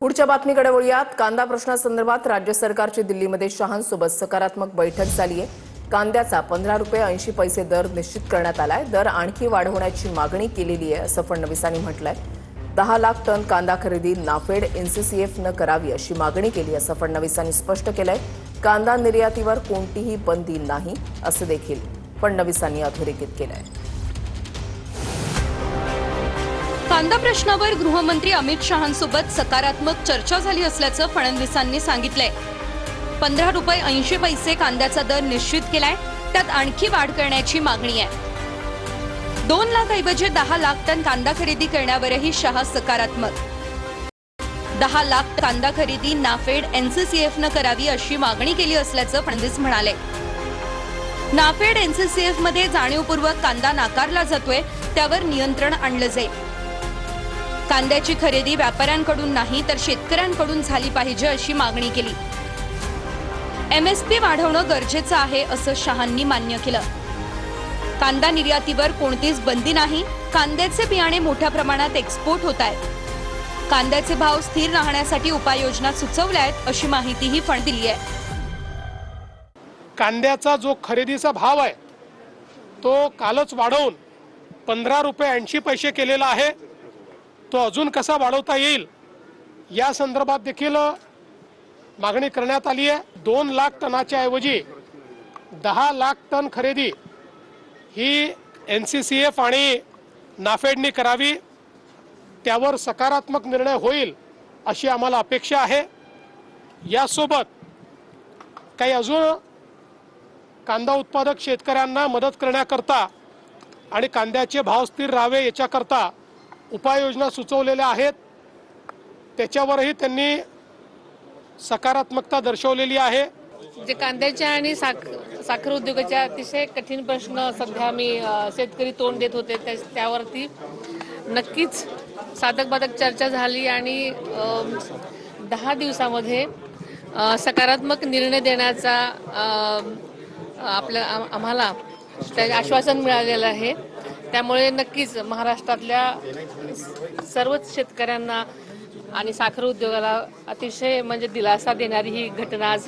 पुढच्या बातमीकडे वळूयात। कांदा प्रश्नासंदर्भात राज्य सरकारची दिल्लीमध्ये शहांसोबत सकारात्मक बैठक झाली आहे। कांद्याचा 15 रुपये 80 पैसे दर निश्चित करण्यात आलाय। दर आणखी वाढवण्याची मागणी केलेली आहे असं फडणवीसांनी म्हटलंय। 10 लाख टन कांदा खरेदी नाफेड एनसीसीएफनं करावी अशी मागणी केली असं फडणवीसांनी स्पष्ट केलंय। कांदा निर्यातीवर कोणतीही बंदी नाही असं देखील फडणवीसांनी अधोरेखित केलंय। कांदा प्रश्नावर गृहमंत्री अमित शहांसोबत सकारात्मक चर्चा झाली असल्याचं फडणवीसांनी सांगितलंय। 15 रुपये 80 पैसे कांद्याचा दर निश्चित केलाय, त्यात आणखी वाढ करण्याची मागणी आहे। 2 लाख ऐवजी 10 लाख टन कांदा खरेदी करण्यावरही शहा सकारात्मक। 10 लाख कांदा खरेदी नाफेड एनसीसीएफनं करावी अशी मागणी केली असल्याचं फडणवीस म्हणाले। नाफेड एनसीसीएफ मध्ये जाणीवपूर्वक कांदा नाकारला जातोय, त्यावर नियंत्रण आणलं जाईल। कांद्याची खरेदी व्यापाऱ्यांकडून नाही तर शेतकऱ्यांकडून झाली पाहिजे अशी मागणी केली। एमएसपी वाढवणं गरजेचं आहे असं शहांनी मान्य केलं। कांदा निर्यातीवर कोणतीच बंदी नाही। कांद्याचे बियाणे मोठ्या प्रमाणात एक्सपोर्ट होत आहेत। कांद्याचे भाव स्थिर राहण्यासाठी उपाययोजना सुचवल्या आहेत अशी माहितीही फड दिली आहे। कांद्याचा जो खरेदीचा भाव आहे तो कालच वाढवून 15 रुपये 80 पैसे केलेला आहे। तो अजून कसा वाढवता येईल या संदर्भात देखील मागणी करण्यात आली आहे। 2 लाख टनाच्या ऐवजी 10 लाख टन खरेदी ही एनसीसीएफ आणि नाफेडनी करावी, त्यावर सकारात्मक निर्णय होईल अशी आम्हाला अपेक्षा आहे। यासोबत काही अजून कांदा उत्पादक शेतकऱ्यांना मदत करण्याकरता आणि कांद्याचे भाव स्थिर राहावे याच्याकरता उपाययोजना सुचवलेल्या आहेत, त्याच्यावरही त्यांनी सकारात्मकता दर्शवलेली आहे। जे कांद्याच्या आणि साखर उद्योगाच्या अतिशय कठीण प्रश्न सध्या मी शेतकरी तोंड देत होते, त्यावरती नक्कीच साधक बाधक चर्चा झाली आणि 10 दिवसामध्ये सकारात्मक निर्णय देण्याचा आम्हाला आश्वासन मिळालेलं आहे। त्यामुळे नक्कीच महाराष्ट्रातल्या सर्वच शेतकऱ्यांना आणि साखर उद्योगाला अतिशय दिलासा देणारी ही घटना आज